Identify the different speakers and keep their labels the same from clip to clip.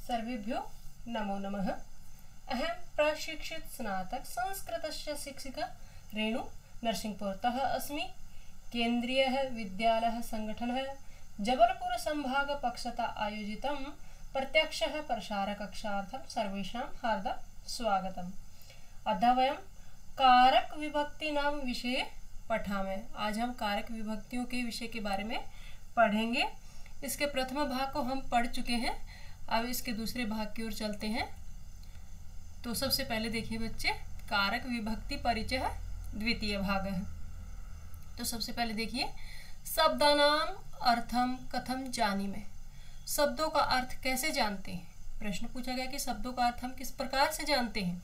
Speaker 1: सर्वेभ्यो नमो नमः। अहं प्रशिक्षित स्नातक संस्कृतस्य शिक्षिका रेणु नरसिंहपुरतः अस्मि। केन्द्रीयः विद्यालयः संगठनः जबलपुर संभाग पक्षतः आयोजितं प्रत्यक्षः प्रसारकक्षार्थं सर्वेषां हार्दं स्वागतम्। अद्य वयं कारक विभक्ति नाम विषये पठामः। आज हम कारक विभक्तियों के विषय के बारे में पढ़ेंगे। इसके प्रथम भाग को हम पढ़ चुके हैं, अब इसके दूसरे भाग की ओर चलते हैं। तो सबसे पहले देखिए बच्चे, कारक विभक्ति परिचय द्वितीय भाग है। तो सबसे पहले देखिए, शब्दानाम अर्थम कथम जानीमे। शब्दों का अर्थ कैसे जानते हैं? प्रश्न पूछा गया कि शब्दों का अर्थ हम किस प्रकार से जानते हैं।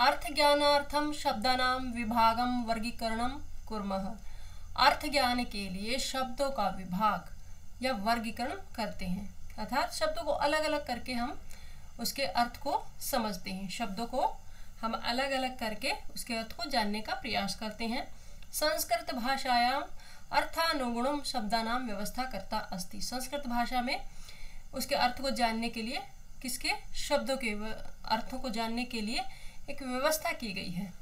Speaker 1: अर्थ ज्ञानार्थम शब्दानाम विभागम वर्गीकरणम कुर्मः। अर्थ ज्ञान के लिए शब्दों का विभाग या वर्गीकरण करते हैं, अर्थात शब्दों को अलग अलग करके हम उसके अर्थ को समझते हैं। शब्दों को हम अलग अलग करके उसके अर्थ को जानने का प्रयास करते हैं। संस्कृत भाषायाम अर्थानुगुणम शब्दानाम व्यवस्था करता अस्ति। संस्कृत भाषा में उसके अर्थ को जानने के लिए, किसके शब्दों के अर्थों को जानने के लिए एक व्यवस्था की गई है।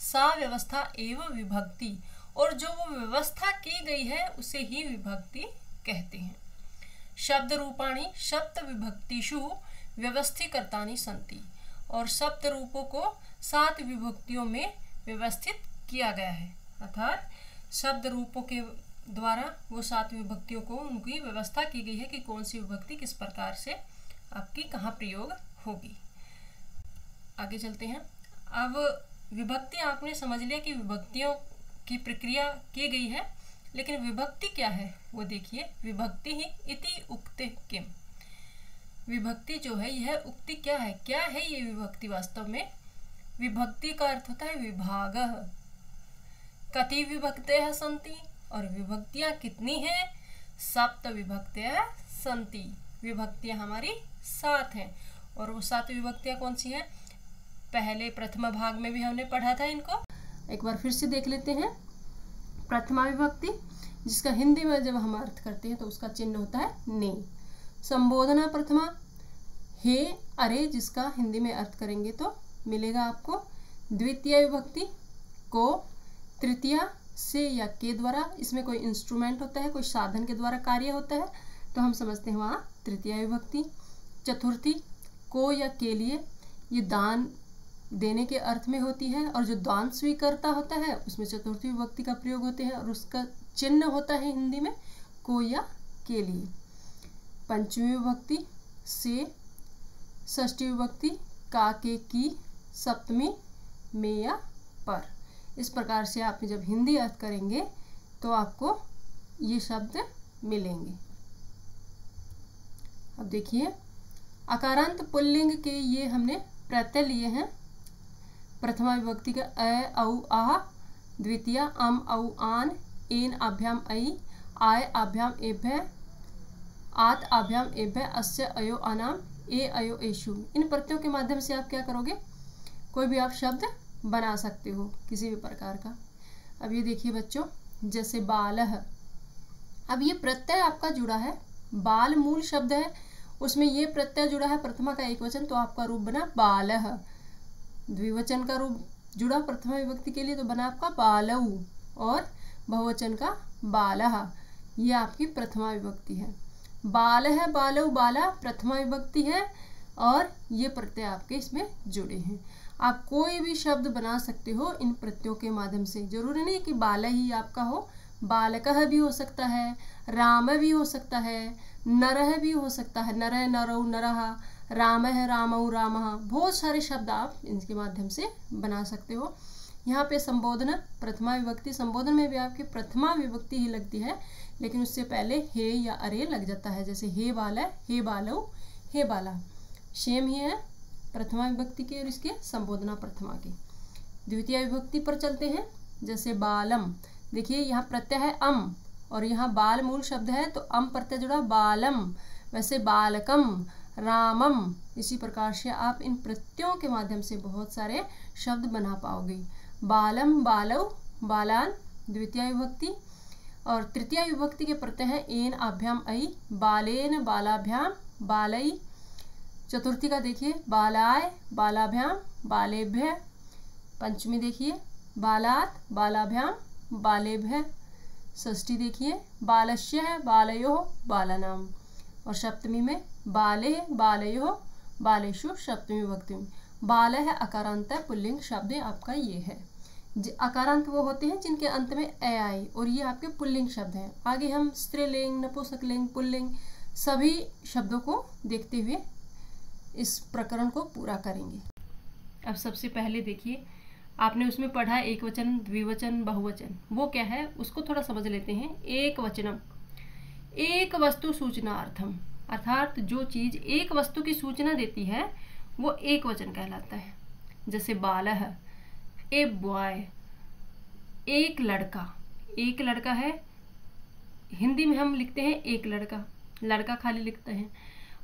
Speaker 1: सा व्यवस्था एवं विभक्ति, और जो वो व्यवस्था की गई है उसे ही विभक्ति कहते हैं। शब्द रूपाणी शब्द विभक्तिषु व्यवस्थीकर्तानि सन्ति, और शब्द रूपों को 7 विभक्तियों में व्यवस्थित किया गया है, अर्थात शब्द रूपों के द्वारा वो 7 विभक्तियों को उनकी व्यवस्था की गई है कि कौन सी विभक्ति किस प्रकार से आपकी कहाँ प्रयोग होगी। आगे चलते हैं। अब विभक्ति आपने समझ लिया कि विभक्तियों की प्रक्रिया की गई है, लेकिन विभक्ति क्या है वो देखिए। विभक्ति ही इति उक्ते किम। विभक्ति जो है यह उक्ति क्या है ये विभक्ति। वास्तव में विभक्ति का अर्थ होता है विभाग। कति विभक्तयः सन्ति, और विभक्तियां कितनी हैं? सप्त विभक्तयः सन्ति। विभक्तियां हमारी 7 हैं, और वो 7 विभक्तियां कौन सी हैं? पहले प्रथम भाग में भी हमने पढ़ा था इनको, एक बार फिर से देख लेते हैं। प्रथमा विभक्ति, जिसका हिंदी में जब हम अर्थ करते हैं तो उसका चिन्ह होता है ने। संबोधना प्रथमा, हे अरे, जिसका हिंदी में अर्थ करेंगे तो मिलेगा आपको द्वितीय विभक्ति को तृतीया से या के द्वारा, इसमें कोई इंस्ट्रूमेंट होता है, कोई साधन के द्वारा कार्य होता है, तो हम समझते हैं वहाँ तृतीय विभक्ति। चतुर्थी को या के लिए, ये दान देने के अर्थ में होती है, और जो दान स्वीकर्ता होता है उसमें चतुर्थी विभक्ति का प्रयोग होते हैं, और उसका चिन्ह होता है हिंदी में को या के लिए। पंचमी विभक्ति से, षष्ठी विभक्ति का के की, सप्तमी में या पर। इस प्रकार से आप जब हिंदी अर्थ करेंगे तो आपको ये शब्द मिलेंगे। अब देखिए, अकारांत पुल्लिंग के ये हमने प्रत्यय लिए हैं। प्रथमा विभक्ति का अ औ आ, द्वितीय अम औ आन, एन आभ्याम ऐ, आय आभ्याम एभ्य, आत आभ्याम एभ्य, अस्य अयो अनाम, ए अयो एषु। इन प्रत्ययों के माध्यम से आप क्या करोगे? कोई भी आप शब्द बना सकते हो किसी भी प्रकार का। अब ये देखिए बच्चों, जैसे बालह, अब ये प्रत्यय आपका जुड़ा है, बाल मूल शब्द है, उसमें ये प्रत्यय जुड़ा है, प्रथमा का एक वचन, तो आपका रूप बना बालह। द्विवचन का रूप जुड़ा प्रथमा विभक्ति के लिए तो बना आपका बालऊ, और बहुवचन का बालह। ये आपकी प्रथमा विभक्ति है। बाल है, बालऊ, बाला प्रथमा विभक्ति है, और ये प्रत्यय आपके इसमें जुड़े हैं। आप कोई भी शब्द बना सकते हो इन प्रत्ययों के माध्यम से। जरूरी नहीं कि बाल ही आपका हो, बालकः भी हो सकता है, राम भी हो सकता है, नरः भी हो सकता है, नरः नरौ नरः, रामः रामौ रामः। बहुत सारे शब्द आप इनके माध्यम से बना सकते हो। यहाँ पे संबोधन प्रथमा विभक्ति, संबोधन में भी आपकी प्रथमा विभक्ति ही लगती है, लेकिन उससे पहले हे या अरे लग जाता है, जैसे हे बाला, हे बालौ, हे बाला। सेम ही है प्रथमा विभक्ति के और इसके संबोधना प्रथमा के। द्वितीय विभक्ति पर चलते हैं, जैसे बालम। देखिए यहाँ प्रत्यय है अम, और यहाँ बाल मूल शब्द है तो अम प्रत्यय जुड़ा बालम। वैसे बालकम, रामम, इसी प्रकार से आप इन प्रत्ययों के माध्यम से बहुत सारे शब्द बना पाओगे। बालम, बालौ, बालान द्वितीय विभक्ति, और तृतीय विभक्ति के प्रत्यय है एन आभ्याम ऐ, बालेन बालाभ्याम बालई। चतुर्थी का देखिए बालाय बालाभ्याम बालेभ्य। पंचमी देखिए बालात बालाभ्याम बालेभ्य। षष्ठी देखिए बालस्य है बालयोः बालानाम। और सप्तमी में बाले बालयोः बालेषु सप्तमी विभक्ति में। बाल है अकारांत पुल्लिंग शब्द आपका ये है। अकारांत वो होते हैं जिनके अंत में ए आई, और ये आपके पुल्लिंग शब्द हैं। आगे हम स्त्रीलिंग नपुंसकलिंग पुल्लिंग सभी शब्दों को देखते हुए इस प्रकरण को पूरा करेंगे। अब सबसे पहले देखिए आपने उसमें पढ़ा एक वचन द्विवचन बहुवचन, वो क्या है उसको थोड़ा समझ लेते हैं। एक वचनम एक वस्तु सूचनार्थम, अर्थात जो चीज एक वस्तु की सूचना देती है वो एक वचन कहलाता है। जैसे बालह ए बॉय, एक लड़का, एक लड़का है। हिंदी में हम लिखते हैं एक लड़का, लड़का खाली लिखते हैं।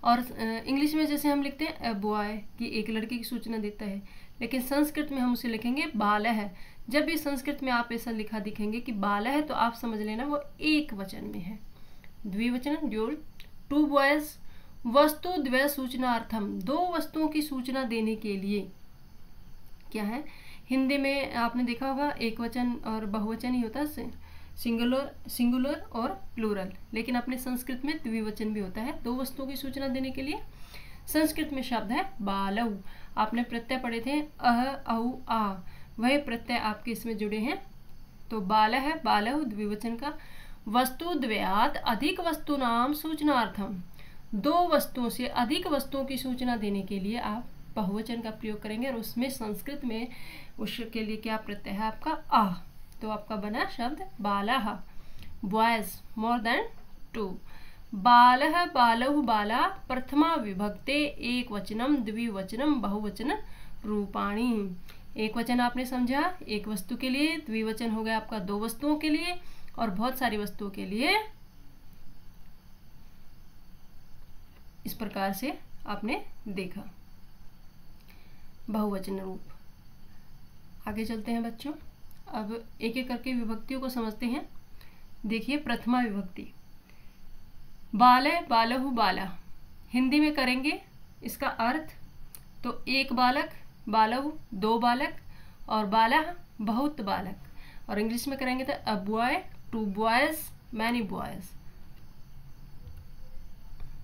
Speaker 1: और इंग्लिश में जैसे हम लिखते हैं ए बॉय कि एक लड़के की सूचना देता है, लेकिन संस्कृत में हम उसे लिखेंगे बालह। जब भी संस्कृत में आप ऐसा लिखा दिखेंगे कि बालह, तो आप समझ लेना वो एक वचन में है। द्विवचन ड्यूल टू बॉयज वस्तु द्वय सूचनार्थम, दो वस्तुओं की सूचना देने के लिए क्या है। हिंदी में आपने देखा होगा एक वचन और बहुवचन ही होता है, सिंगुलर और प्लूरल, लेकिन अपने संस्कृत में द्विवचन भी होता है दो वस्तुओं की सूचना देने के लिए। संस्कृत में शब्द है बालौ, आपने प्रत्यय पढ़े थे अह औ आ, वही प्रत्यय आपके इसमें जुड़े हैं। तो बाल है बालौ द्विवचन का। वस्तु द्वयात अधिक वस्तु नाम सूचनार्थम, दो वस्तुओं से अधिक वस्तुओं की सूचना देने के लिए आप बहुवचन का प्रयोग करेंगे। और उसमें संस्कृत में उसके लिए क्या प्रत्यय है आपका आ, तो आपका बना शब्द बालाह। Boys more than two. बालः बालौ बाला प्रथमा विभक्ते एक वचनम द्विवचनम बहुवचन रूपाणी। एक वचन आपने समझा एक वस्तु के लिए, द्विवचन हो गया आपका दो वस्तुओं के लिए, और बहुत सारी वस्तुओं के लिए इस प्रकार से आपने देखा बहुवचन रूप। आगे चलते हैं बच्चों, अब एक एक करके विभक्तियों को समझते हैं। देखिए प्रथमा विभक्ति बाले बालहु बाला, हिंदी में करेंगे इसका अर्थ तो एक बालक, बालहु दो बालक, और बाला बहुत बालक। और इंग्लिश में करेंगे तो a boy two boys many boys.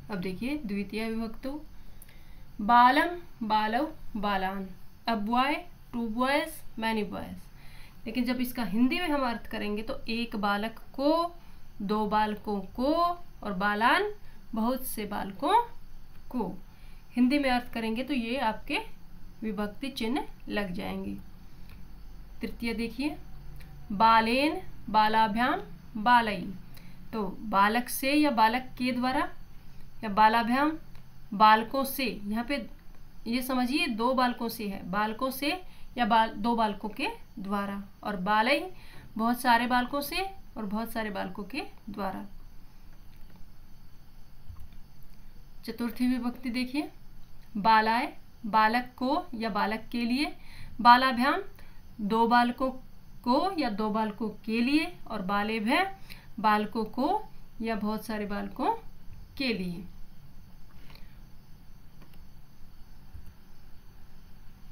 Speaker 1: अब देखिए द्वितीय विभक्तो बालम बालव बालान, a boy two boys many boys. लेकिन जब इसका हिंदी में हम अर्थ करेंगे तो एक बालक को, दो बालकों को, और बालान बहुत से बालकों को। हिंदी में अर्थ करेंगे तो ये आपके विभक्ति चिन्ह लग जाएंगे। तृतीय देखिए बालेन बालाभ्याम बालई, तो बालक से या बालक के द्वारा, या बालाभ्याम बालकों से। यहाँ पे ये समझिए दो बालकों से है, बालकों से या दो बालकों के द्वारा, और बालई बहुत सारे बालकों से और बहुत सारे बालकों के द्वारा। चतुर्थी विभक्ति देखिए बालाय बालक को या बालक के लिए, बालाभ्याम दो बालकों को या दो बालकों के लिए, और बालेभ्य बालकों को या बहुत सारे बालकों के लिए।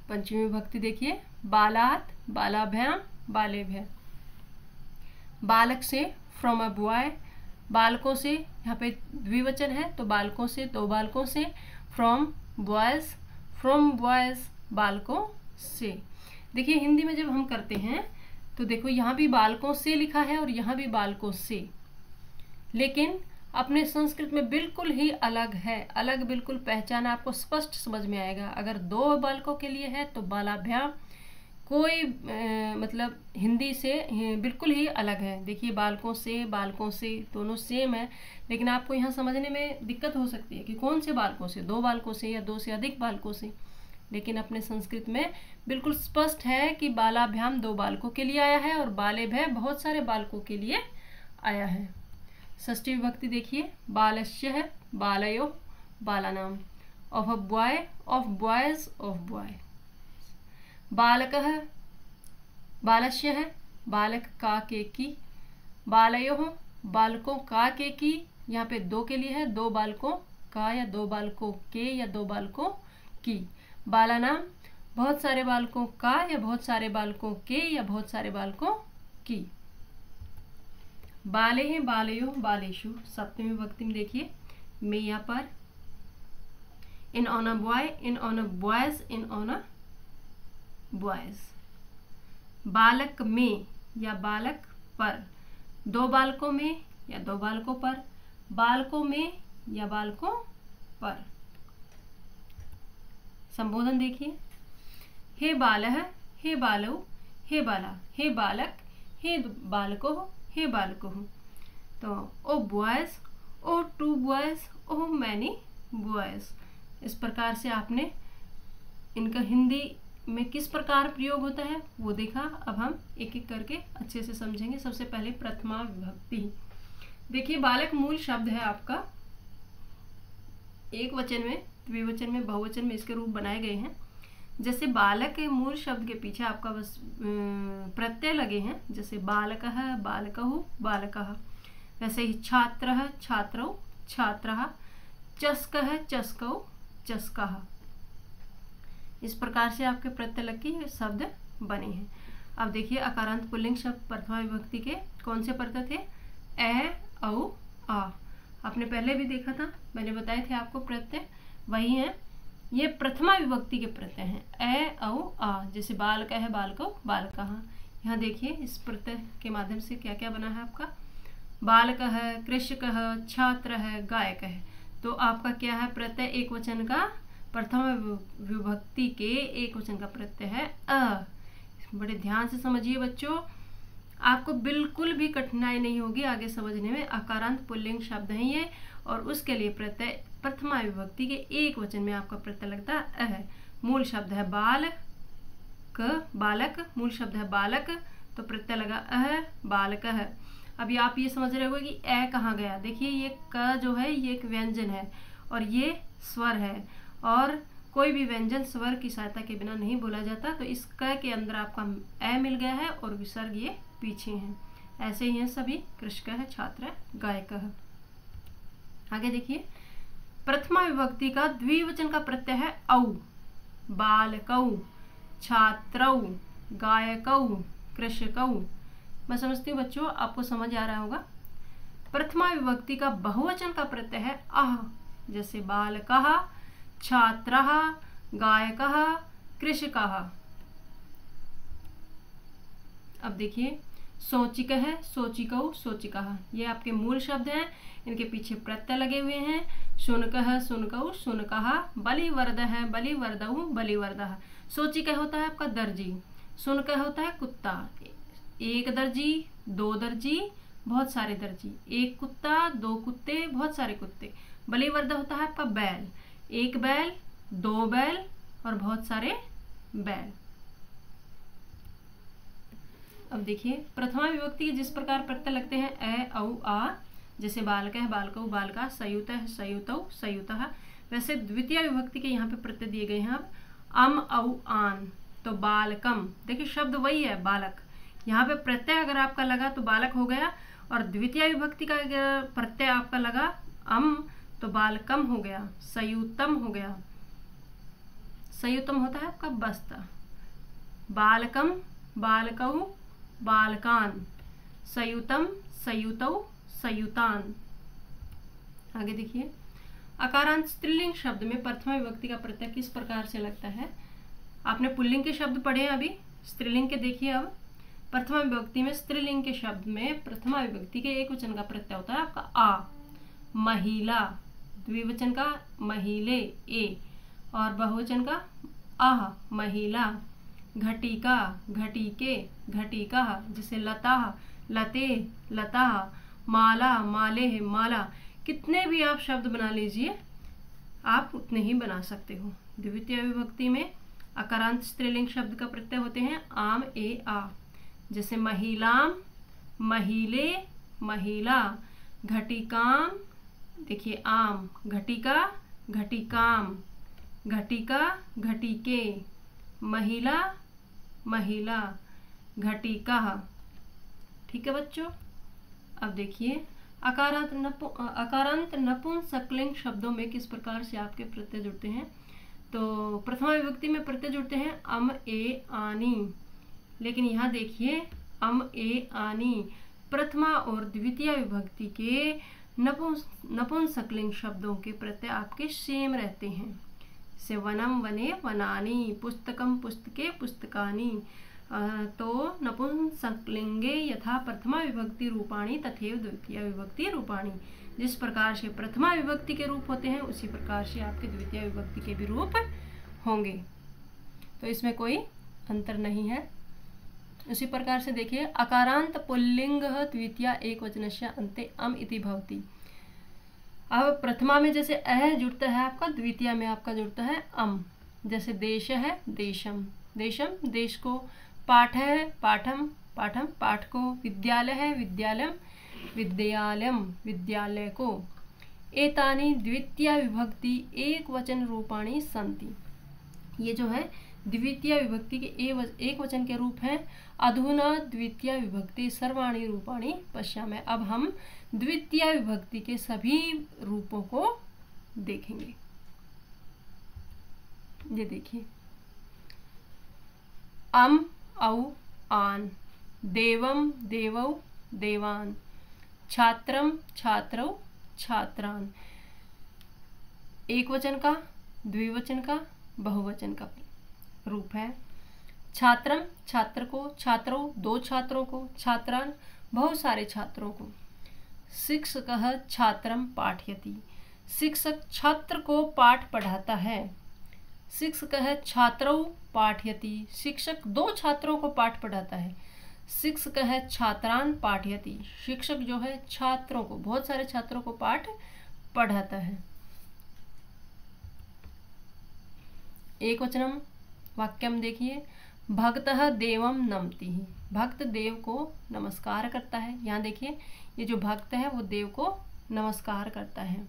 Speaker 1: पंचमी विभक्ति देखिए बालात बालाभ्याम बालेभ्य, बालक से फ्रॉम अ बॉय, बालकों से यहाँ पे द्विवचन है तो बालकों से दो बालकों से, फ्रॉम बॉयज बालकों से। देखिए हिंदी में जब हम करते हैं तो देखो यहाँ भी बालकों से लिखा है और यहाँ भी बालकों से, लेकिन अपने संस्कृत में बिल्कुल ही अलग है, अलग बिल्कुल पहचान आपको स्पष्ट समझ में आएगा। अगर दो बालकों के लिए है तो बालाभ्याम कोई मतलब हिंदी से बिल्कुल ही अलग है। देखिए बालकों से दोनों सेम है, लेकिन आपको यहाँ समझने में दिक्कत हो सकती है कि कौन से बालकों से, दो बालकों से या दो से अधिक बालकों से। लेकिन अपने संस्कृत में बिल्कुल स्पष्ट है कि बालाभ्याम दो बालकों के लिए आया है और बालेभ्य बहुत सारे बालकों के लिए आया है। षष्ठी विभक्ति देखिए बालस्य है बालयो बालानाम, of a boy of boys of boy. बालक है बालस्य है बालक का के की, बालयो बालकों का के की, यहाँ पे दो के लिए है दो बालकों का या दो बालकों के या दो बालकों की। बाला नाम बहुत सारे बालकों का या बहुत सारे बालकों के या बहुत सारे बालकों की। बाले हैं बालयो बालेशु, सप्तमी विभक्ति में देखिए में यहाँ पर in on a boy, in on a boys, in on a boys. बालक में या बालक पर, दो बालकों में या दो बालकों पर, बालकों में या बालकों पर। संबोधन देखिए, हे बालः, हे बालौ, हे बाला, हे बालक, हे बालको, हे बालको। तो ओ बॉयज, ओ टू बॉयज, ओ मैनी बॉयज। इस प्रकार से आपने इनका हिंदी में किस प्रकार प्रयोग होता है वो देखा। अब हम एक एक करके अच्छे से समझेंगे। सबसे पहले प्रथमा विभक्ति देखिए। बालक मूल शब्द है आपका, एक वचन में, द्विवचन में, बहुवचन में इसके रूप बनाए गए हैं। जैसे बालक के मूल शब्द के पीछे आपका बस प्रत्यय लगे हैं, जैसे बालकः, बालकौ, बालकः। वैसे ही छात्रः, छात्रौ, छात्रः, चषकः, चषकौ, चषकः। इस प्रकार से आपके प्रत्यय लग के शब्द बने हैं। अब देखिए अकारांत पुल्लिंग शब्द प्रथमा विभक्ति के कौन से प्रत्यय थे? ए, औ, आ। आपने पहले भी देखा था, मैंने बताए थे आपको प्रत्यय वही हैं। ये प्रथमा विभक्ति के प्रत्यय हैं, ए, औ, आ। जैसे बालक है, बालको, बालकः। यहाँ देखिए इस प्रत्यय के माध्यम से क्या क्या बना है आपका। बालक है, कृषक है, छात्र है, गायक है। तो आपका क्या है प्रत्यय? एक वचन का, प्रथम विभक्ति के एक वचन का प्रत्यय है अ। बड़े ध्यान से समझिए बच्चों, आपको बिल्कुल भी कठिनाई नहीं होगी आगे समझने में। अकारांत पुल्लिंग शब्द है ये, और उसके लिए प्रत्यय प्रथमा विभक्ति के एक वचन में आपका प्रत्यय लगता है। मूल शब्द है बाल क, बालक, मूल शब्द है बालक, तो प्रत्यय लगा अह, बालक है। अभी आप ये समझ रहे होगे कि ए कहाँ गया। देखिए ये क जो है ये एक व्यंजन है और ये स्वर है, और कोई भी व्यंजन स्वर की सहायता के बिना नहीं बोला जाता। तो इस क के अंदर आपका ए मिल गया है और विसर्ग ये पीछे हैं। ऐसे ही हैं सभी, कृषक है, छात्र है, गायक है। आगे देखिए प्रथमा विभक्ति का द्विवचन का प्रत्यय है औ। बालकौ, छात्रौ, गायकौ, कृषकौ। मैं समझती हूँ बच्चों आपको समझ आ रहा होगा। प्रथमा विभक्ति का बहुवचन का प्रत्यय है अह। जैसे बालकः, छात्रः, गायकः, कृषकः। अब देखिए सोचिक है, सोचिकौ, सोचिकः। ये आपके मूल शब्द हैं, इनके पीछे प्रत्यय लगे हुए हैं। शुनकः, शुनकौ, शुनकः। बलिवर्द है, बलिवर्दौ, बलिवर्दः। सोचिक होता है आपका दर्जी, शुनक होता है कुत्ता। एक दर्जी, दो दर्जी, बहुत सारे दर्जी। एक कुत्ता, दो कुत्ते, बहुत सारे कुत्ते। बलिवर्द होता है आपका बैल, एक बैल, दो बैल और बहुत सारे बैल। अब देखिए प्रथमा विभक्ति के जिस प्रकार प्रत्यय लगते हैं ए, औ, आ। जैसे बालक है, बालकौ, बालका, सयुत है, सयुतौ, सयुतः। वैसे द्वितीय विभक्ति के यहाँ पे प्रत्यय दिए गए हैं अब अम, औ, आन। तो बालकम, देखिए शब्द वही है बालक, यहाँ पे प्रत्यय अगर आपका लगा तो बालक हो गया, और द्वितीय विभक्ति का प्रत्यय आपका लगा अम तो बालकम हो गया, सयुतम हो गया। सयुतम होता है आपका बस्ता। बालकम, बालकौ, बालकान, सयुतम, सयुतौ, सयुतान। आगे देखिए अकारांत स्त्रीलिंग शब्द में प्रथमा विभक्ति का प्रत्यय किस प्रकार से लगता है। आपने पुल्लिंग के शब्द पढ़े हैं, अभी स्त्रीलिंग के देखिए। अब प्रथमा विभक्ति में स्त्रीलिंग के शब्द में प्रथमा विभक्ति के एक वचन का प्रत्यय होता है आपका आ। महिला, द्विवचन का महिले, ए, और बहुवचन का आह, महिला। घटिका, घटिके, घटिका। जैसे लता, लते, लता। माला, माले, माला। कितने भी आप शब्द बना लीजिए, आप उतने ही बना सकते हो। द्वितीय विभक्ति में अकारांत स्त्रीलिंग शब्द का प्रत्यय होते हैं आम, ए, आ। जैसे महिलाम, महिले, महिला। घटिकाम, देखिए आम, घटिका, घटिकाम, घटिका, घटिके, महिला, महिला, घटिका। ठीक है बच्चों। अब देखिए अकारांत नपुंसकलिंग शब्दों में किस प्रकार से आपके प्रत्यय जुड़ते हैं? तो प्रथमा विभक्ति में प्रत्यय जुड़ते हैं अम ए आनी, लेकिन यहाँ देखिए अम ए आनी प्रथमा और द्वितीय विभक्ति के नपुंसकलिंग शब्दों के प्रत्यय आपके सेम रहते हैं। से वनम वने वनानी, पुस्तकम पुस्तके पुस्तकानी। तो नपुंसकलिंगे यथा प्रथमा विभक्ति रूपाणी तथैव द्वितीय विभक्ति रूपाणी। जिस प्रकार से प्रथमा विभक्ति के रूप होते हैं उसी प्रकार से आपके द्वितीय विभक्ति के भी रूप होंगे, तो इसमें कोई अंतर नहीं है। उसी प्रकार से देखिए अकारांत पुल्लिंग द्वितीय एकवचनस्य अन्ते अम इति भवति। अब प्रथमा में जैसे अह जुड़ता है आपका, द्वितीय में आपका जुड़ता है अम। जैसे देश है देशम, देशम देश को, पाठ है पाठम, पाठम पाठ को, विद्यालय है विद्यालयम, विद्यालयम विद्यालय को। एतानि द्वितीय विभक्ति एक वचन रूपाणी सन्ति। ये जो है द्वितीय विभक्ति के एक वचन के रूप हैं। अधुना द्वितीय विभक्ति सर्वाणी रूपाणी पश्यामि। अब हम द्वितीय विभक्ति के सभी रूपों को देखेंगे। ये देखिए अम औ आन, देवम देवौ देवान, छात्रम छात्रौ छात्रान। एक वचन का, द्विवचन का, बहुवचन का रूप है। छात्रम छात्र को, छात्रों दो छात्रों को, छात्रान बहुत सारे छात्रों को। शिक्षकः छात्रम पाठयति, शिक्षक छात्र को पाठ पढ़ाता है। शिक्षकः छात्रौ पाठयति, शिक्षक दो छात्रों को पाठ पढ़ाता है। शिक्षकः छात्रान पाठयति, शिक्षक जो है छात्रों को, बहुत सारे छात्रों को पाठ पढ़ाता है। एक वचनम वाक्यम देखिए, भक्तः देवम नमति, भक्त देव को नमस्कार करता है। यहाँ देखिए ये जो भक्त है वो देव को नमस्कार करता है।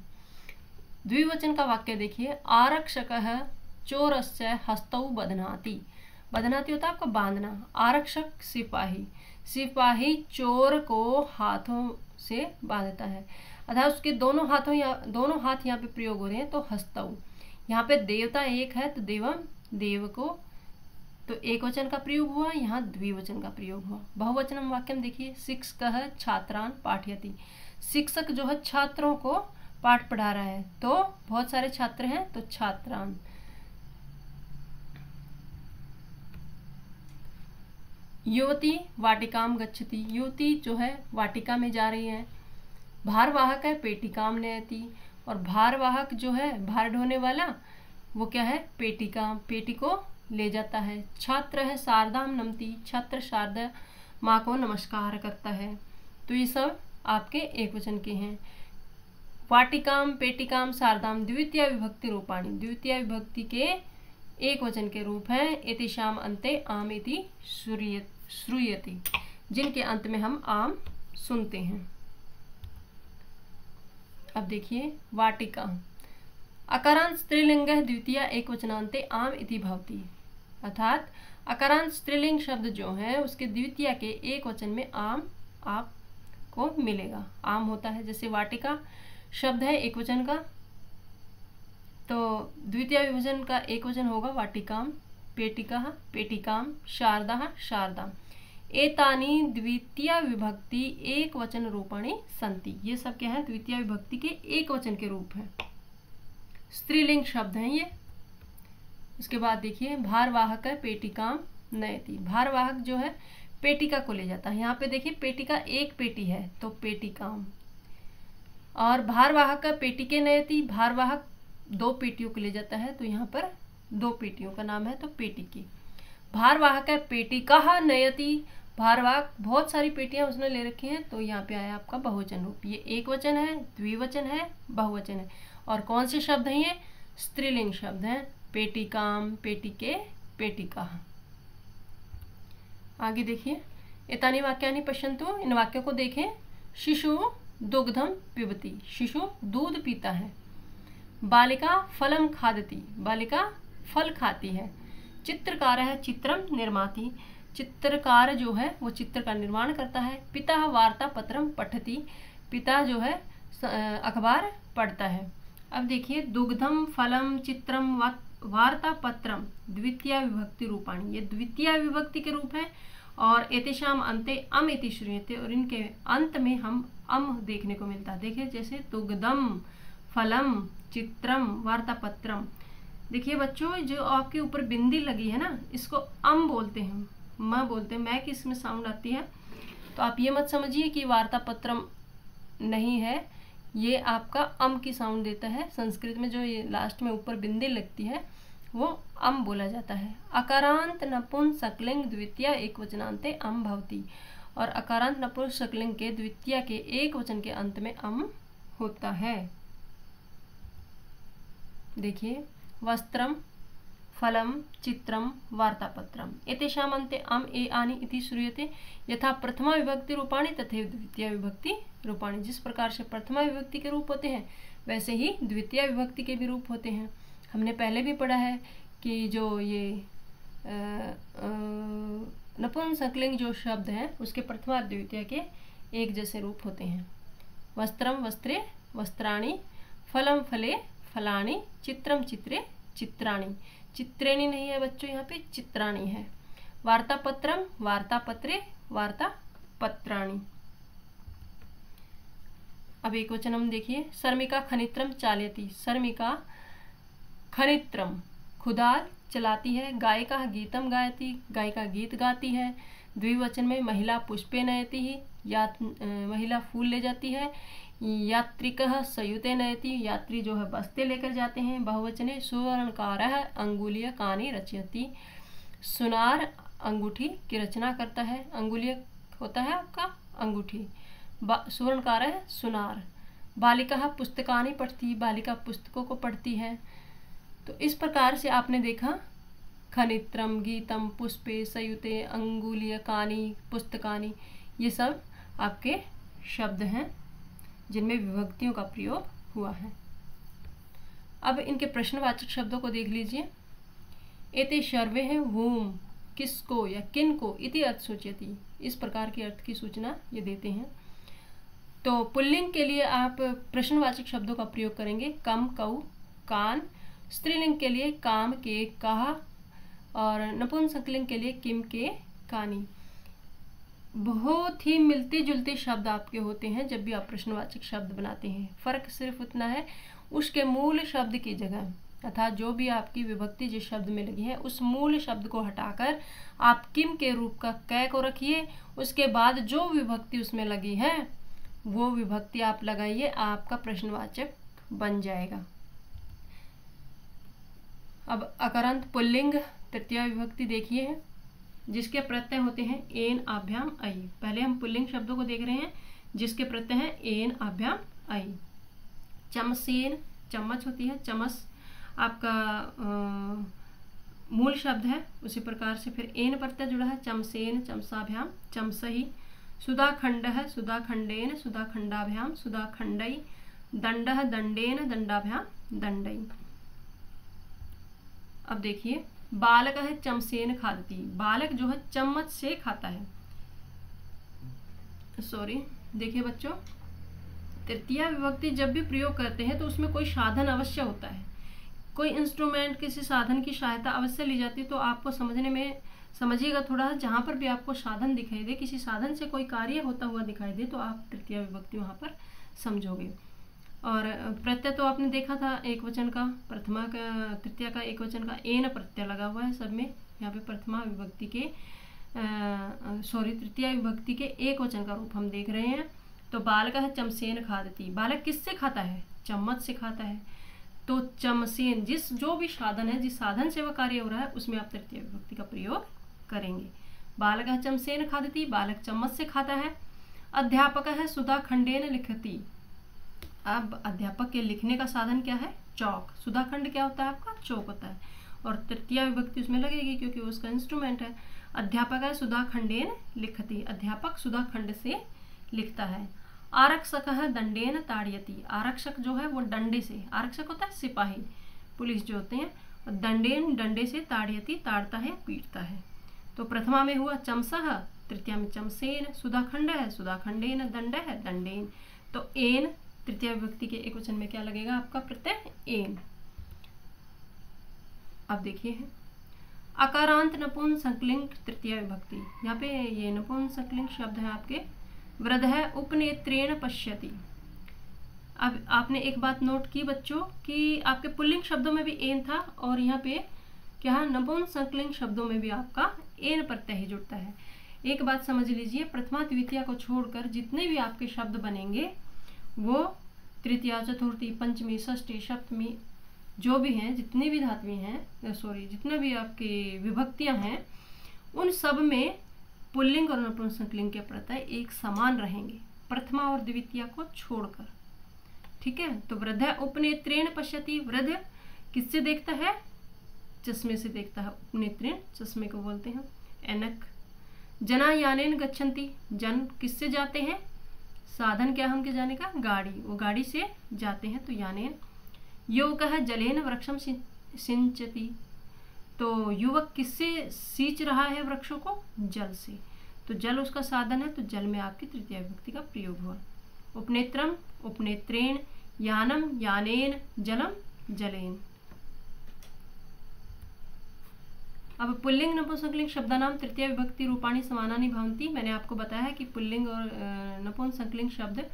Speaker 1: द्विवचन का वाक्य देखिए, आरक्षकः चोरस्य हस्तौ बध्नाति, बध्नाति होता है आपका बांधना। आरक्षक सिपाही, सिपाही चोर को हाथों से बांधता है, अर्थात उसके दोनों हाथ यहाँ पे प्रयोग हो रहे हैं। तो हस्तौ, यहाँ पे देवता एक है तो देवम देव को, तो एक वचन का प्रयोग हुआ, यहाँ द्विवचन का प्रयोग हुआ। बहुवचनम वाक्यम देखिए, शिक्षकः छात्रान पाठयति, शिक्षक जो है छात्रों को पाठ पढ़ा रहा है। तो बहुत सारे छात्र हैं तो छात्रान। युवती वाटिकाम गच्छति, युवती जो है वाटिका में जा रही है। भारवाहक है पेटिकाम नयति, और भारवाहक जो है भार ढोने वाला वो क्या है, पेटिका, पेटी को ले जाता है। छात्र है शारदाम नमति, छात्र शारदा माँ को नमस्कार करता है। तो ये सब आपके एक वचन के हैं। वाटिकाम पेटिकाम शारदाम द्वितीय विभक्ति रूपाणी, द्वितीय विभक्ति के एक वचन के रूप हैं। एतिशाम अन्ते आम इति श्रूयते, जिनके अंत में हम आम सुनते हैं। अब देखिए वाटिका, अकारांत स्त्रीलिंगः द्वितीय एकवचनान्ते आम इति भवति, अर्थात अकारांत स्त्रीलिंग शब्द जो है उसके द्वितीय के एक वचन में आम आपको मिलेगा, आम होता है। जैसे वाटिका शब्द है एक वचन का, तो द्वितीय विभजन का एक वचन होगा वाटिकाम, पेटिका पेटिकाम, शारदा शारदाम। एतानि द्वितीय विभक्ति एक वचन रूपाणी संति, ये सब क्या है, द्वितीय विभक्ति के एक वचन के रूप हैं, स्त्रीलिंग शब्द हैं ये। उसके बाद देखिए भारवाहक है पेटिकाम नयति, भारवाहक जो है पेटिका को ले जाता है। यहाँ पे देखिए पेटिका एक पेटी है तो पेटिकाम, और भारवाहक का पेटिके नयति, भारवाहक दो पेटियों को ले जाता है तो यहाँ पर दो पेटियों का नाम है तो पेटिकी। भारवाहक है पेटिका नयति, भारवाहक बहुत सारी पेटियां उसने ले रखी हैं तो यहाँ पे आया आपका बहुवचन रूप। ये एक वचन है, द्विवचन है, बहुवचन है, और कौन से शब्द हैं ये, स्त्रीलिंग शब्द हैं, पेटिकाम पेटिके पेटिका। आगे देखिए एतानि वाक्यानि पश्यन्तु, इन वाक्यों को देखें। शिशु दुग्धम पिबति, शिशु दूध पीता है। बालिका फलम खादति, बालिका फल खाती है। चित्रकार है चित्रम निर्माति, चित्रकार जो है वो चित्र का निर्माण करता है। पिता वार्ता पत्रम पठति, पिता जो है अखबार पढ़ता है। अब देखिए, दुग्धम फलम चित्रम वार्ता पत्रम द्वितीय विभक्ति रूपाणी, ये द्वितीय विभक्ति के रूप हैं। और एतेषाम अन्ते अम इति श्रूयते, और इनके अंत में हम अम देखने को मिलता है। देखिए, जैसे दुग्धम फलम चित्रम वार्ता पत्रम। देखिए बच्चों, जो आपके ऊपर बिंदी लगी है ना, इसको अम बोलते हैं, म बोलते हैं, मैं की इसमें साउंड आती है। तो आप ये मत समझिए कि वार्ता पत्रम नहीं है, ये आपका अम की साउंड देता है। संस्कृत में जो ये लास्ट में ऊपर बिंदी लगती है वो अम बोला जाता है। अकारांत नपुंसकलिंग द्वितीय एकवचनान्ते अम भवति, और अकारांत नपुंसकलिंग के द्वितीय के एक वचन के अंत में अम होता है। देखिए, वस्त्रम फलम चित्रम वार्तापत्रम एतेषाम् अन्ते अम ए आनि इति श्रूयते। यथा प्रथमा विभक्ति रूपाणि तथैव द्वितीय विभक्ति रूपाणि। जिस प्रकार से प्रथमा विभक्ति के रूप होते हैं वैसे ही द्वितीय विभक्ति के भी रूप होते हैं। हमने पहले भी पढ़ा है कि जो ये नपुंसकलिंग जो शब्द है उसके प्रथमा द्वितीय के एक जैसे रूप होते हैं। वस्त्रम वस्त्रे वस्त्राणि, फलम फले फलानि, चित्रम चित्रे चित्राणि। चित्रेणी नहीं है बच्चों, यहाँ पे चित्राणी है। वार्तापत्रम वार्तापत्रे वार्तापत्राणि। अब एक वचन हम देखिए, शर्मिका खनित्रम चालयति। शर्मिका खनित्रम खुदाल चलाती है। गायिका गीतम गायति, गायिका गीत गाती है। द्विवचन में महिला पुष्पे नयति ही, महिला फूल ले जाती है। यात्रिकः सयुते नयति, यात्री जो है बस्ते लेकर जाते हैं। बहुवचने सुवर्णकारः अंगुलीयकानि रचयति, सुनार अंगूठी की रचना करता है। अंगुलीय होता है आपका अंगूठी, सुवर्णकारः सुनार। बालिका पुस्तकानि पठति, बालिका पुस्तकों को पढ़ती है। तो इस प्रकार से आपने देखा खनित्रम, गीतम, पुष्पे, सयुते, अंगुलीयकानि, पुस्तकानि, ये सब आपके शब्द हैं जिनमें विभक्तियों का प्रयोग हुआ है। अब इनके प्रश्नवाचक शब्दों को देख लीजिए। एते सर्वे हैं whom, किसको या किन को, इति अर्थ सूचयति, इस प्रकार के अर्थ की सूचना ये देते हैं। तो पुल्लिंग के लिए आप प्रश्नवाचक शब्दों का प्रयोग करेंगे, कम, कऊ, कान। स्त्रीलिंग के लिए काम, के, कहा, और नपुंसकलिंग के लिए किम, के, कानी। बहुत ही मिलते जुलते शब्द आपके होते हैं जब भी आप प्रश्नवाचक शब्द बनाते हैं। फर्क सिर्फ उतना है उसके मूल शब्द की जगह, अर्थात जो भी आपकी विभक्ति जिस शब्द में लगी है उस मूल शब्द को हटाकर आप किम के रूप का कै को रखिए। उसके बाद जो विभक्ति उसमें लगी है वो विभक्ति आप लगाइए, आपका प्रश्नवाचक बन जाएगा। अब अकरंत पुल्लिंग तृतीय विभक्ति देखिए है, जिसके प्रत्यय होते हैं एन आभ्याम आई। पहले हम पुल्लिंग शब्दों को देख रहे हैं जिसके प्रत्यय हैं एन आभ्याम आई। चमसेन, चम्मच होती है, चमस आपका मूल शब्द है, उसी प्रकार से फिर एन प्रत्यय जुड़ा है, चमसेन, चमसाभ्याम, चमसही। सुधाखंड है, सुधाखंडेन, सुधाखंडाभ्याम, सुधाखंडई। दंडः, दंडेन, दंडाभ्याम, दंडई। अब देखिए, बालक है चमसेन खादती, बालक जो है चम्मच से खाता है। सॉरी, देखिए बच्चों, तृतीया विभक्ति जब भी प्रयोग करते हैं तो उसमें कोई साधन अवश्य होता है, कोई इंस्ट्रूमेंट, किसी साधन की सहायता अवश्य ली जाती है। तो आपको समझने में समझिएगा थोड़ा, जहाँ पर भी आपको साधन दिखाई दे, किसी साधन से कोई कार्य होता हुआ दिखाई दे तो आप तृतीया विभक्ति वहाँ पर समझोगे। और प्रत्यय तो आपने देखा था एक वचन का, प्रथमा का, तृतीया का एक वचन का एन प्रत्यय लगा हुआ है सब में। यहाँ पे प्रथमा विभक्ति के तृतीया विभक्ति के एक वचन का रूप हम देख रहे हैं। तो बालक है चमसेन खादती, बालक किससे खाता है? चम्मच से खाता है। तो चमसेन, जिस जो भी साधन है, जिस साधन से वह कार्य हो रहा है उसमें आप तृतीय विभक्ति का प्रयोग करेंगे। बालक है चमसेन खादती, बालक चम्मच से खाता है। अध्यापक है सुधाखंडेन लिखती, अब अध्यापक के लिखने का साधन क्या है? चौक। सुधाखंड क्या होता है आपका? चौक होता है, और तृतीया विभक्ति उसमें लगेगी क्योंकि उसका इंस्ट्रूमेंट है। अध्यापक है सुधाखंडेन लिखती, अध्यापक सुधाखंड से लिखता है। आरक्षक है दंडेन ताड़यति, आरक्षक जो है वो डंडे से, आरक्षक होता है सिपाही, पुलिस जो होते हैं, और दंडेन डंडे से, ताड़यति ताड़ता है, पीटता है। तो प्रथमा में हुआ चमसः, तृतीया में चमसेन। सुधाखंड है सुधाखंडेन, दंड है दंडेन। तो एन तृतीय विभक्ति के एक वचन में क्या लगेगा आपका प्रत्यय एन। अब देखिए है अकारांत नपुंसकलिंग तृतीय विभक्ति। यहाँ पे ये नपुंसकलिंग शब्द है आपके वृद्ध है उपनेत्रेण पश्यति। अब आपने एक बात नोट की बच्चों कि आपके पुल्लिंग शब्दों में भी एन था और यहाँ पे क्या नपुंसकलिंग शब्दों में भी आपका एन प्रत्यय ही जुड़ता है। एक बात समझ लीजिए, प्रथमा द्वितीया को छोड़कर जितने भी आपके शब्द बनेंगे वो तृतीया चतुर्थी पंचमी षष्ठी सप्तमी जो भी हैं, जितनी भी धातुएं हैं, जितने भी आपके विभक्तियां हैं, उन सब में पुल्लिंग और नपुंसकलिंग के प्रत्यय एक समान रहेंगे प्रथमा और द्वितीया को छोड़कर। ठीक है, तो वृद्ध उपनेत्रेण पश्यति। वृद्ध किससे देखता है? चश्मे से देखता है। उपनेत्रेण चश्मे को बोलते हैं ऐनक। जना यानेन गच्छन्ति। जन किससे जाते हैं? साधन क्या है उनके जाने का? गाड़ी। वो गाड़ी से जाते हैं तो यानेन। युवकः जलेन वृक्षम सिंचति। तो युवक किससे सींच रहा है वृक्षों को? जल से। तो जल उसका साधन है, तो जल में आपकी तृतीय विभक्ति का प्रयोग हुआ। उपनेत्रम उपनेत्रेण, यानम यानेन, जलम जलेन। अब पुल्लिंग नपुंसकलिंग शब्दानाम तृतीय विभक्ति रूपाणी समानानि भवन्ति। मैंने आपको बताया है कि पुल्लिंग और नपुंसकलिंग शब्द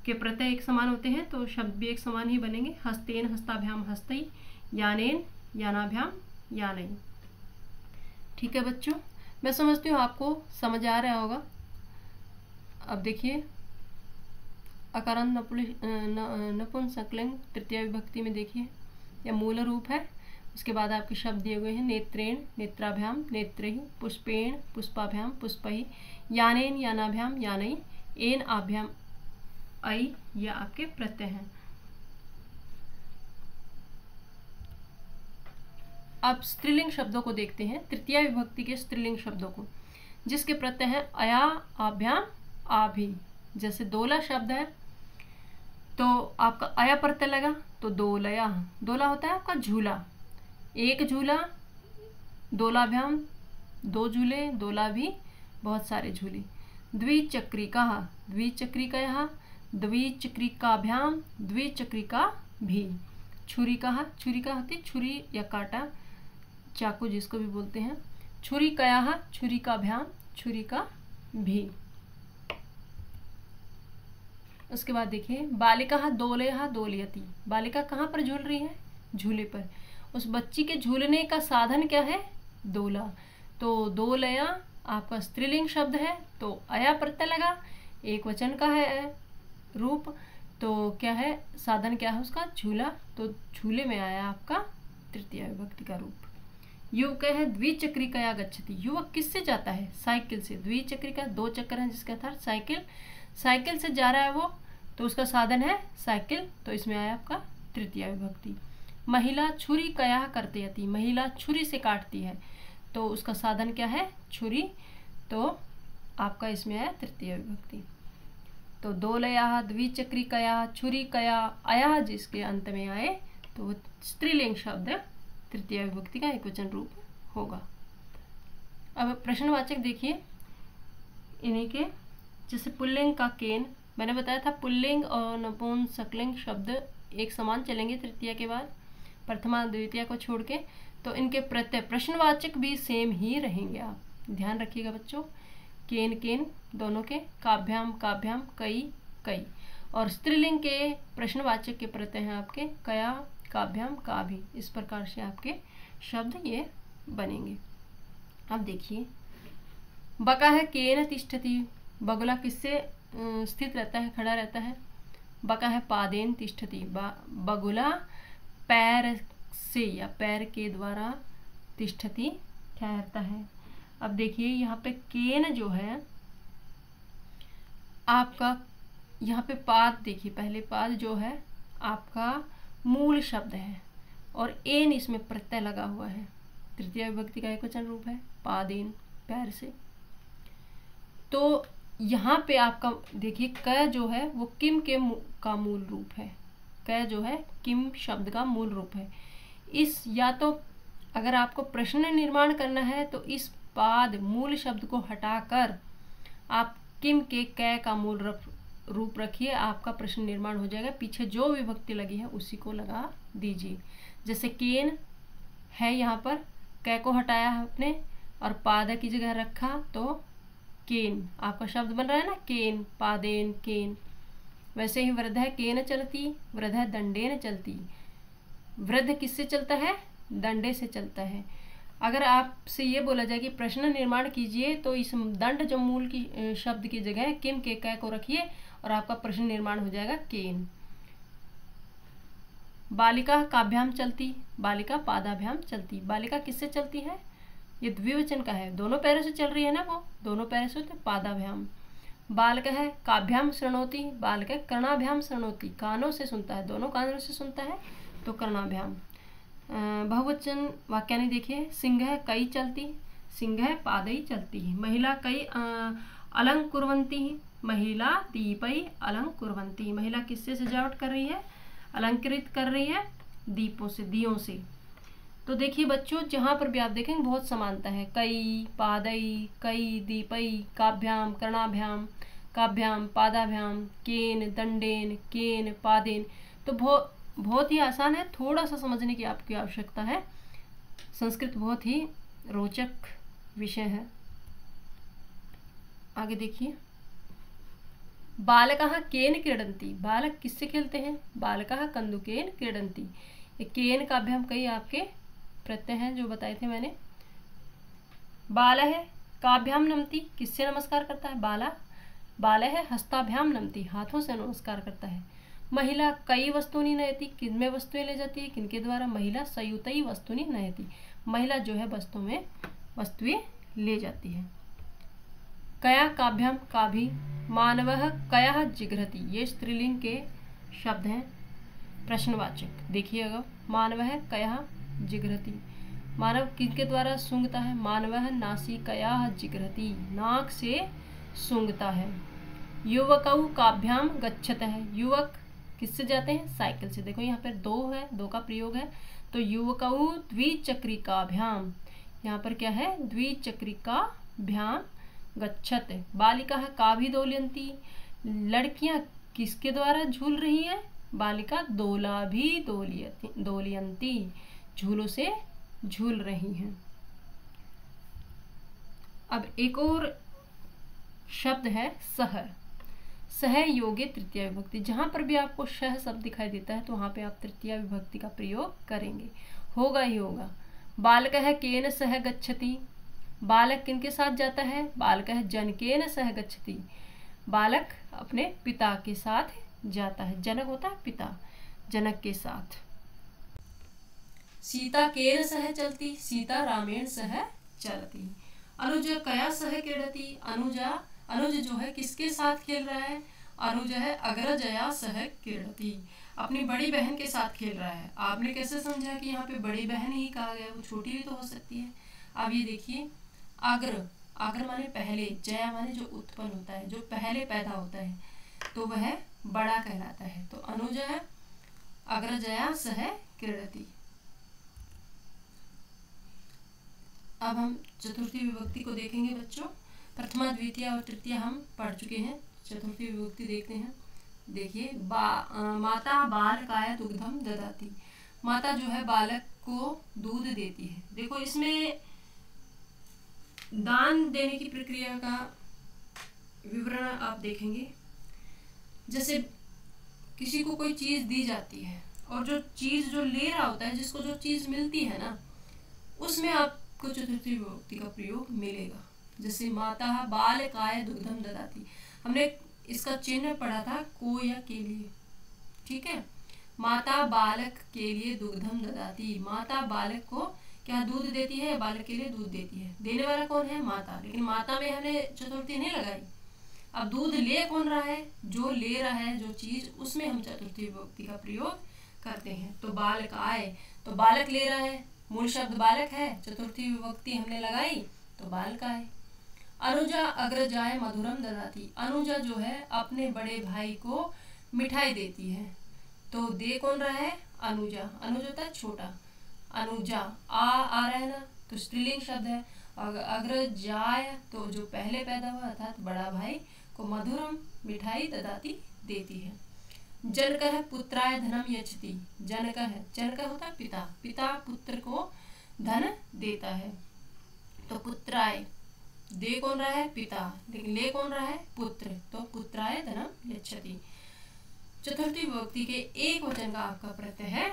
Speaker 1: के प्रत्यय एक समान होते हैं तो शब्द भी एक समान ही बनेंगे। हस्तेन हस्ताभ्याम हस्तई, यानेन यानाभ्याम यानई। ठीक है बच्चों, मैं समझती हूँ आपको समझ आ रहा होगा। अब देखिए अकारांत नपुंसकलिंग तृतीय विभक्ति में देखिए यह मूल रूप है। उसके बाद आपके शब्द दिए हुए हैं नेत्रेण नेत्राभ्याम नेत्रैः, पुष्पेण पुष्पाभ्याम पुष्पैः, यानेन यानाभ्याम यानैः, एन आभ्याम आई, ये आपके प्रत्यय हैं। अब स्त्रीलिंग शब्दों को देखते हैं, तृतीय विभक्ति के स्त्रीलिंग शब्दों को, जिसके प्रत्यय हैं अया आभ्याम आभि। जैसे दोला शब्द है तो आपका अया प्रत्यय लगा तो दोलया। दोला होता है आपका झूला, एक झूला, दोलाभ्याम दो झूले, दोला भी बहुत सारे झूले। द्विचक्रिका, द्विचक्रिका, द्विचक्रिकाभ्याम द्विचक्रिका भी। छुरिका, छुरिका होती छुरी या काटा, चाकू जिसको भी बोलते हैं। छुरिकया, छुरिकाभ्याम छुरिका भी। उसके बाद देखिए बालिका दोलया दोलयति। बालिका कहाँ पर झूल रही है? झूले पर। उस बच्ची के झूलने का साधन क्या है? दोला। तो दोलया आपका स्त्रीलिंग शब्द है तो अया प्रत्यय लगा, एक वचन का है रूप, तो क्या है साधन क्या है उसका? झूला। तो झूले में आया आपका तृतीय विभक्ति का रूप। युवक है द्विचक्रिकया गच्छति। युवक किससे जाता है? साइकिल से। द्विचक्रिका दो चक्कर है जिसका अर्थ साइकिल। साइकिल से जा रहा है वो तो उसका साधन है साइकिल, तो इसमें आया आपका तृतीय विभक्ति। महिला छुरी कया कर्तयति। महिला छुरी से काटती है तो उसका साधन क्या है? छुरी, तो आपका इसमें आया तृतीय विभक्ति। तो दोलया द्विचक्रिकया छुरिकया अया जिसके अंत में आए तो स्त्रीलिंग शब्द तृतीय विभक्ति का एकवचन रूप होगा। अब प्रश्नवाचक देखिए इन्हीं के, जैसे पुल्लिंग का केन, मैंने बताया था पुल्लिंग और नपुंसकलिंग शब्द एक समान चलेंगे तृतीय के बाद, प्रथमा द्वितीय को छोड़ के, तो इनके प्रत्यय प्रश्नवाचक भी सेम ही रहेंगे। आप ध्यान रखिएगा बच्चों, केन केन दोनों के, काभ्याम काभ्याम कई कई। और स्त्रीलिंग के प्रश्नवाचक के प्रत्यय हैं आपके कया काभ्याम काभि। इस प्रकार से आपके शब्द ये बनेंगे। अब देखिए बका है केन तिष्ठति। बगुला किससे स्थित रहता है, खड़ा रहता है? बका है पादेन तिष्ठति। बगुला पैर से या पैर के द्वारा तिष्ठति ठहरता है। अब देखिए यहाँ पे केन जो है आपका, यहाँ पे पाद देखिए, पहले पाद जो है आपका मूल शब्द है और एन इसमें प्रत्यय लगा हुआ है। तृतीय विभक्ति का एकवचन रूप है पादेन, पैर से। तो यहाँ पे आपका देखिए क जो है वो किम के का मूल रूप है। क जो है किम शब्द का मूल रूप है। इस या तो अगर आपको प्रश्न निर्माण करना है तो इस पाद मूल शब्द को हटाकर आप किम के कै का मूल रूप रूप रखिए, आपका प्रश्न निर्माण हो जाएगा। पीछे जो विभक्ति लगी है उसी को लगा दीजिए। जैसे केन है, यहाँ पर कै को हटाया है आपने और पादा की जगह रखा तो केन आपका शब्द बन रहा है ना, केन पादेन केन। वैसे ही वृद्ध है केन चलती, वृद्ध है दंडेन चलती। वृद्ध किससे चलता है? दंडे से चलता है। अगर आपसे ये बोला जाए कि प्रश्न निर्माण कीजिए तो इस दंड जो मूल की शब्द की जगह किम के कै को रखिए और आपका प्रश्न निर्माण हो जाएगा केन। बालिका काभ्याम चलती, बालिका पादाभ्याम चलती। बालिका किससे चलती है? ये द्विवचन का है, दोनों पैरों से चल रही है ना, वो दोनों पैरों से तो पादाभ्याम। बालक है काभ्याम शृणोति, बालक है कर्णाभ्याम शृणोति, कानों से सुनता है, दोनों कानों से सुनता है तो कर्णाभ्याम। बहुवचन वाक्यानि देखिए, सिंह है कई चलती, सिंह है पादई चलती। महिला कई अलंकुर्वन्ति, महिला दीपई अलंकुर्वन्ति। महिला किससे सजावट कर रही है? अलंकृत कर रही है दीपों से, दियों से। तो देखिए बच्चों, जहाँ पर भी आप देखेंगे बहुत समानता है। कई, पादई, कई, दीपई, काभ्याम, कर्णाभ्याम, काभ्याम, पादाभ्याम, केन, दंडेन, केन, पादेन। तो बहुत ही आसान है, थोड़ा सा समझने की आपकी आवश्यकता है। संस्कृत बहुत ही रोचक विषय है। आगे देखिए, बालकाः केन क्रीडन्ति, बालक किससे खेलते हैं? बालकाः कन्दुकेन क्रीडन्ति। ये केन काभ्याम कई आपके प्रत्यय हैं जो बताए थे मैंने। बाला है काभ्याम नमति, किससे नमस्कार करता है? बाला। बाला है हस्ताभ्याम नमति, हाथों से नमस्कार करता है। महिला कई वस्तुनि नयति, किनमें वस्तुएं ले जाती है? किनके द्वारा? महिला संयुतई वस्तुनि नयति, महिला जो है वस्तु में वस्तुएं ले जाती है। कया काभ्याम काभी, मानवः कया जिघ्रति, ये स्त्रीलिंग के शब्द हैं प्रश्नवाचक। देखिएगा, मानवः कया जिघ्रति, मानव किनके द्वारा सूंघता है? मानवः नासिकया जिघ्रति, नाक से सूंघता है। युवकौ काभ्याम गच्छतः, युवक किससे जाते हैं? साइकिल से। देखो यहाँ पर दो है, दो का प्रयोग है, तो युवकौ द्विचक्रिकाभ्याम, यहाँ पर क्या है? द्विचक्रिकाभ्याम गच्छत। बालिका काभि दोलयन्ति, लड़कियां किसके द्वारा झूल रही हैं? बालिका दोला भी दोलयन्ति, झूलों से झूल रही हैं। अब एक और शब्द है सह, सह योगे तृतीया विभक्ति। जहां पर भी आपको सह शब्द दिखाई देता है तो वहां पे आप तृतीया विभक्ति का प्रयोग करेंगे, होगा ही होगा। बालक है केन सह गच्छति, बालक किनके साथ जाता है? बालक है जनकेन सह गच्छति, बालक अपने पिता के साथ जाता है। जनक होता है पिता, जनक के साथ। सीता केन सह चलती, सीता रामेण सह चलती। अनुज कया सह क्रीडति, अनुज जो है किसके साथ खेल रहा है? अनुज है अग्रजया सह क्रीडति, अपनी बड़ी बहन के साथ खेल रहा है। आपने कैसे समझा कि यहाँ पे बड़ी बहन ही कहा गया? वो छोटी भी तो हो सकती है। अब ये देखिए, अग्र, अग्र माने पहले, जया माने जो उत्पन्न होता है, जो पहले पैदा होता है, तो वह बड़ा कहलाता है। तो अनुज है अग्रजया सह क्रीडति। अब हम चतुर्थी विभक्ति को देखेंगे बच्चों। प्रथमा, द्वितीय और तृतीय हम पढ़ चुके हैं, चतुर्थी विभक्ति देखते हैं। देखिए, माता बालकाय दुग्धम ददाति, माता जो है बालक को दूध देती है। देखो इसमें दान देने की प्रक्रिया का विवरण आप देखेंगे। जैसे किसी को कोई चीज दी जाती है और जो चीज जो ले रहा होता है, जिसको जो चीज मिलती है ना, उसमें आपको चतुर्थी विभक्ति का प्रयोग मिलेगा। जैसे माता बालकाय दुग्धम ददाति, हमने इसका चिन्ह पढ़ा था को या के लिए, ठीक है। माता बालक के लिए दुग्धम ददाति, माता बालक को क्या दूध देती है? बालक के लिए दूध देती है। देने वाला कौन है? माता। लेकिन माता में हमने चतुर्थी नहीं लगाई। अब दूध ले कौन रहा है? जो ले रहा है जो चीज, उसमें हम चतुर्थी विभक्ति का प्रयोग करते हैं। तो बालक आए, तो बालक ले रहा है, मूल शब्द बालक है, चतुर्थी विभक्ति हमने लगाई तो बालक आए। अनुजा अग्रजाय मधुरम ददाति, अनुजा जो है अपने बड़े भाई को मिठाई देती है। तो दे कौन रहा है? अनुजा, अनुज होता है छोटा, अनुजा आ रहा है ना, तो स्त्रीलिंग शब्द है। अग्रजाय तो जो पहले पैदा हुआ अर्थात बड़ा भाई को मधुरम मिठाई ददाती देती है। जनकः पुत्राय धनम यच्छति। जनक होता है पिता, पिता पुत्र को धन देता है। तो पुत्राय, दे कौन रहा है? पिता, लेकिन ले कौन रहा है? पुत्र, तो पुत्राय धनम यच्छति। चतुर्थी विभक्ति के एक वचन का आपका प्रत्यय है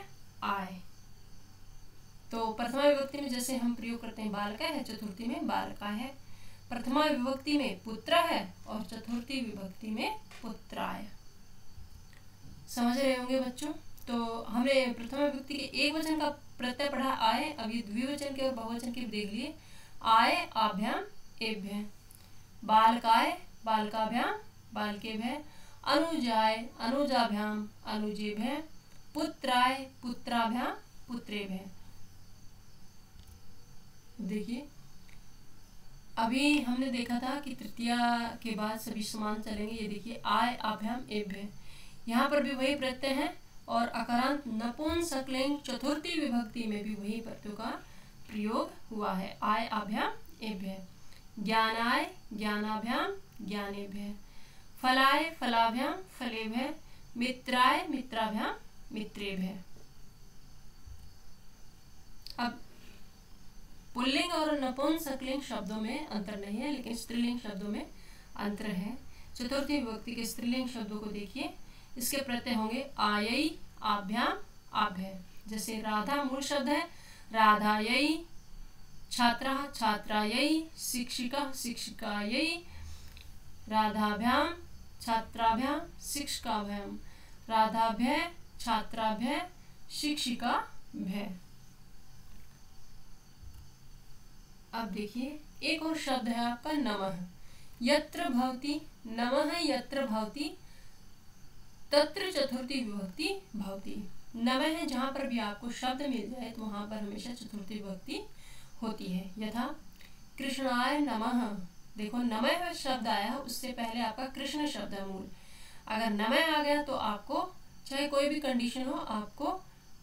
Speaker 1: आय। तो प्रथमा विभक्ति में जैसे हम प्रयोग करते हैं बालका है, चतुर्थी में बालका है। प्रथमा विभक्ति में पुत्र है और चतुर्थी विभक्ति में पुत्राय। समझ रहे होंगे बच्चों। तो हमने प्रथमा विभक्ति के एक वचन का प्रत्यय पढ़ा आय। अब ये द्विवचन के और बहुवचन के देख लिए। आय आभ्याम एभ्य, बालकाय बालकाभ्याम बालकेभ्य, अनुजाय अनुजाभ्याम अनुजेभ्य, पुत्राय पुत्राभ्याम पुत्रेभ्य। देखिए अभी हमने देखा था कि तृतीया के बाद सभी समान चलेंगे। ये देखिए आय आभ्याम एभ्य, यहाँ पर भी वही प्रत्यय है और अकारांत नपुंसकलिंग चतुर्थी विभक्ति में भी वही प्रत्ययों का प्रयोग हुआ है। आय आभ्याम एभ्य, ज्ञानाय ज्ञानाभ्याम ज्ञानेभ्य, फलाय फलाभ्याम फलेभ्य, मित्राय मित्राभ्याम मित्रेभ्य। अब पुल्लिंग और नपुंसकलिंग शब्दों में अंतर नहीं है, लेकिन स्त्रीलिंग शब्दों में अंतर है। चतुर्थी विभक्ति के स्त्रीलिंग शब्दों को देखिए, इसके प्रत्यय होंगे आयई आभ्याम आभ्य। जैसे राधा मूल शब्द है राधायई, छात्रा छात्रायई, शिक्षिका शिक्षिकायई, राधाभ्याम छात्राभ्याम शिक्षकाभ्याम, राधाभ्य छात्राभ्य शिक्षिकाभ्य। अब देखिए एक और शब्द है आपका नमः। यत्र भवति, नमः यत्र भवति तत्र चतुर्थी विभक्ति भवति। नमः है जहाँ पर भी आपको शब्द मिल जाए तो वहाँ पर हमेशा चतुर्थी विभक्ति होती है। यथा कृष्णाय नमः, देखो नमः शब्द आया, उससे पहले आपका कृष्ण शब्द है मूल। अगर नमः आ गया तो आपको चाहे कोई भी कंडीशन हो आपको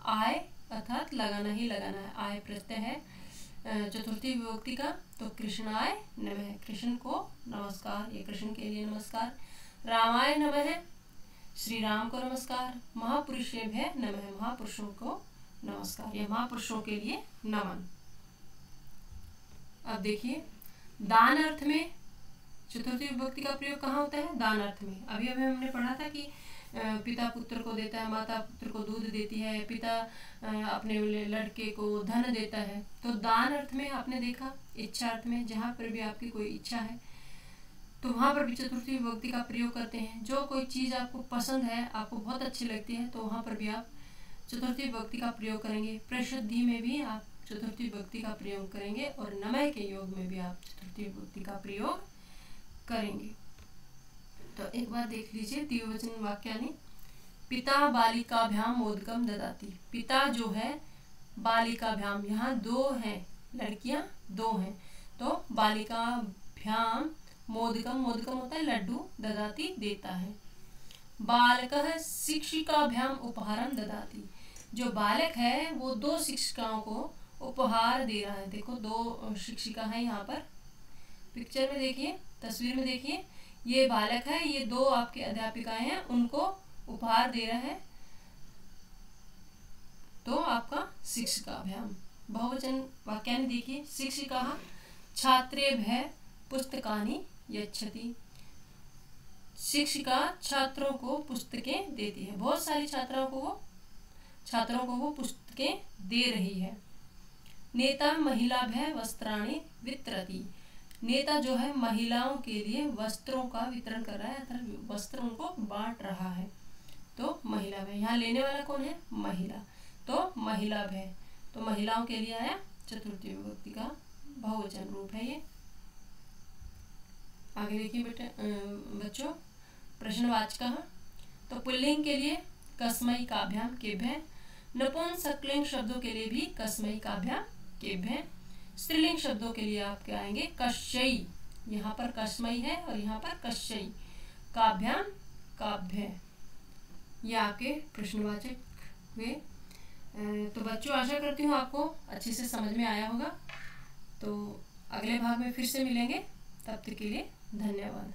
Speaker 1: आय अर्थात लगाना ही लगाना है। आय प्रत्यय है चतुर्थी विभक्ति का, तो कृष्णाय नमः, कृष्ण को नमस्कार, ये कृष्ण के लिए नमस्कार। रामाय नमः, श्री राम को नमस्कार। महापुरुषेभ्यः नमः, महापुरुषों को नमस्कार, ये महापुरुषों के लिए नमन। अब देखिए दान अर्थ में चतुर्थी विभक्ति का प्रयोग कहाँ होता है? दान अर्थ में। अभी हमने पढ़ा था कि पिता पुत्र को देता है, माता पुत्र को दूध देती है, पिता अपने लड़के को धन देता है। तो दान अर्थ में आपने देखा, इच्छा अर्थ में, जहाँ पर भी आपकी कोई इच्छा है तो वहाँ पर भी चतुर्थी विभक्ति का प्रयोग करते हैं। जो कोई चीज़ आपको पसंद है, आपको बहुत अच्छी लगती है, तो वहाँ पर भी आप चतुर्थी विभक्ति का प्रयोग करेंगे। प्रसिद्धि में भी आप चतुर्थी विभक्ति का प्रयोग करेंगे और नमः के योग में भी आप चतुर्थी विभक्ति का प्रयोग करेंगे। तो एक बार देख लीजिए द्विवचन वाक्यानि। पिता बालिकाभ्याम मोदकम ददाति। पिता जो है बालिकाभ्याम, यहाँ दो हैं लड़कियां, दो हैं, तो बालिकाभ्याम मोदकम, मोदकम होता है लड्डू, ददाति देता है। बालकः शिक्षिकाभ्याम उपहारम ददाति। जो बालक है वो दो शिक्षिकाओं को उपहार दे रहा है। देखो दो शिक्षिका है यहाँ पर पिक्चर में, देखिए तस्वीर में देखिए, ये बालक है, ये दो आपके अध्यापिकाएं हैं, उनको उपहार दे रहा है। तो आपका शिक्षिकाभ्याम। बहुवचन वाक्यानि देखिए, शिक्षिका छात्रेभ्यः पुस्तकानि यच्छति। शिक्षिका छात्रों को पुस्तकें देती है, बहुत सारी छात्रों को वो पुस्तकें दे रही है। नेता महिलाभ्यः वस्त्राणि वितरति। नेता जो है महिलाओं के लिए वस्त्रों का वितरण कर रहा है, अर्थात वस्त्र उनको बांट रहा है। तो महिला भय, यहाँ लेने वाला कौन है? महिला, तो महिला भय, तो महिलाओं के लिए आया चतुर्थी विभक्ति का बहुवचन रूप है ये। आगे देखिए बच्चों प्रश्नवाचकः। तो पुल्लिंग के लिए कस्मई काभ्याम केभ्यः, नपुंसकलिंग शब्दों के लिए भी कस्मई काभ्याम केभ्यः, स्त्रीलिंग शब्दों के लिए आपके आएंगे कश्यई, यहाँ पर कस्मई है और यहाँ पर कश्यई, काभ्याम काभ्य। ये आपके प्रश्नवाचक हुए। तो बच्चों आशा करती हूँ आपको अच्छे से समझ में आया होगा। तो अगले भाग में फिर से मिलेंगे, तब तक के लिए धन्यवाद।